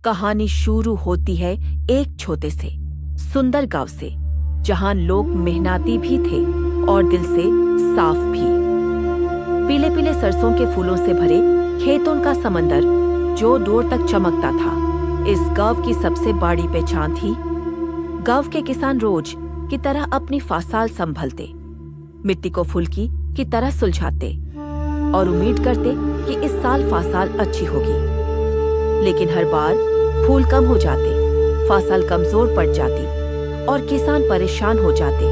कहानी शुरू होती है एक छोटे से सुंदर गांव से, जहां लोग मेहनती भी थे और दिल से साफ भी। पीले पीले सरसों के फूलों से भरे खेतों का समंदर जो दूर तक चमकता था, इस गांव की सबसे बड़ी पहचान थी। गांव के किसान रोज की तरह अपनी फसल संभलते, मिट्टी को फुल्की की तरह सुलझाते और उम्मीद करते कि इस साल फसल अच्छी होगी। लेकिन हर बार फूल कम हो जाते, फसल कमजोर पड़ जाती और किसान परेशान हो जाते।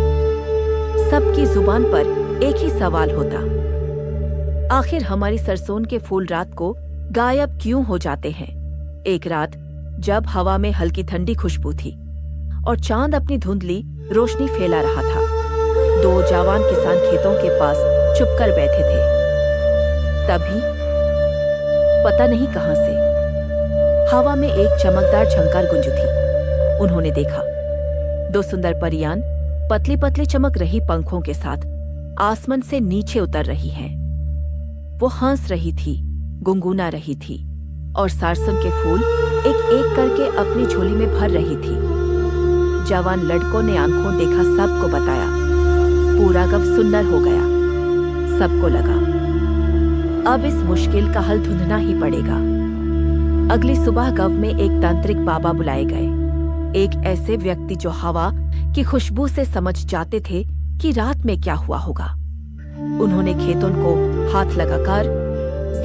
सबकी जुबान पर एक ही सवाल होता, आखिर हमारी सरसों के फूल रात को गायब क्यों हो जाते हैं। एक रात जब हवा में हल्की ठंडी खुशबू थी और चांद अपनी धुंधली रोशनी फैला रहा था, दो जवान किसान खेतों के पास चुपकर बैठे थे। तभी पता नहीं कहां से हवा में एक चमकदार झंकार गूंजी थी। उन्होंने देखा, दो सुंदर परियां पतली पतली चमक रही पंखों के साथ आसमान से नीचे उतर रही हैं। वो हंस रही थी, गुनगुना रही थी और सरसों के फूल एक एक करके अपनी झोली में भर रही थी। जवान लड़कों ने आंखों देखा, सबको बताया, पूरा गांव सुंदर हो गया। सबको लगा अब इस मुश्किल का हल ढूंढना ही पड़ेगा। अगली सुबह गांव में एक तांत्रिक बाबा बुलाए गए, एक ऐसे व्यक्ति जो हवा की खुशबू से समझ जाते थे कि रात में क्या हुआ होगा। उन्होंने खेतों को हाथ लगाकर,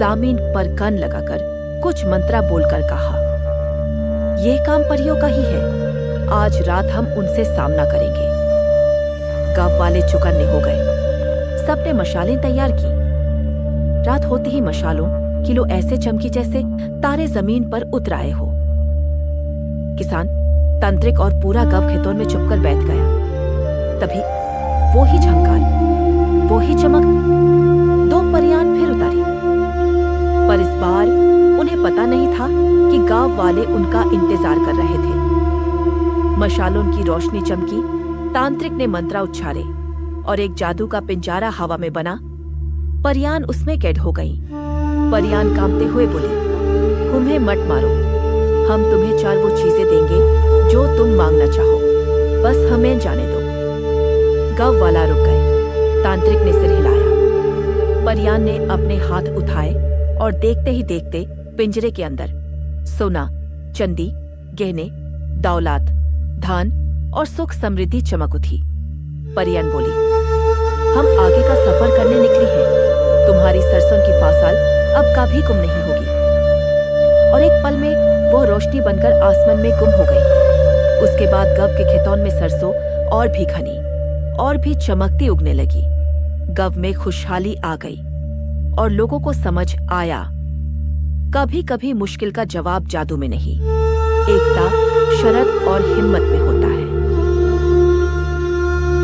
जमीन पर कान लगाकर कुछ मंत्र बोलकर कहा, यह काम परियों का ही है, आज रात हम उनसे सामना करेंगे। गांव वाले चौकन्ने हो गए। सबने मशालें तैयार की। रात होते ही मशालों की लो ऐसे चमकी जैसे तारे जमीन पर उतर आए हो। किसान, तांत्रिक और पूरा गांव खेतों में चुपकर बैठ गया। तभी वो ही झंकार, वो ही चमक, दो परियां फिर उतारी। पर इस बार उन्हें पता नहीं था कि गांव वाले उनका इंतजार कर रहे थे। मशालों की रोशनी चमकी, तांत्रिक ने मंत्र उच्चारे और एक जादू का पिंजरा हवा में बना। परियां उसमें कैद हो गईं। परियां कांपते हुए बोली, तुम्हें मत मारो, हम तुम्हें 4 वो चीजें देंगे जो तुम मांगना चाहो, बस हमें जाने दो। गांव वाला रुक गए। तांत्रिक ने सिर हिलाया। परियां ने अपने हाथ उठाए और देखते ही देखते पिंजरे के अंदर सोना, चांदी, गहने, दौलत, धन और सुख समृद्धि चमक उठी। परियां बोली, हम आगे का सफर करने निकली हैं। तुम्हारी सरसों की फसल अब कभी गुम नहीं होगी। और एक पल में वो रोशनी बनकर आसमान में गुम हो गई। उसके बाद गांव के खेतों में सरसों और भी घनी और भी चमकती उगने लगी। गांव में खुशहाली आ गई और लोगों को समझ आया, कभी कभी मुश्किल का जवाब जादू में नहीं, एकता, शरत और हिम्मत में होता है।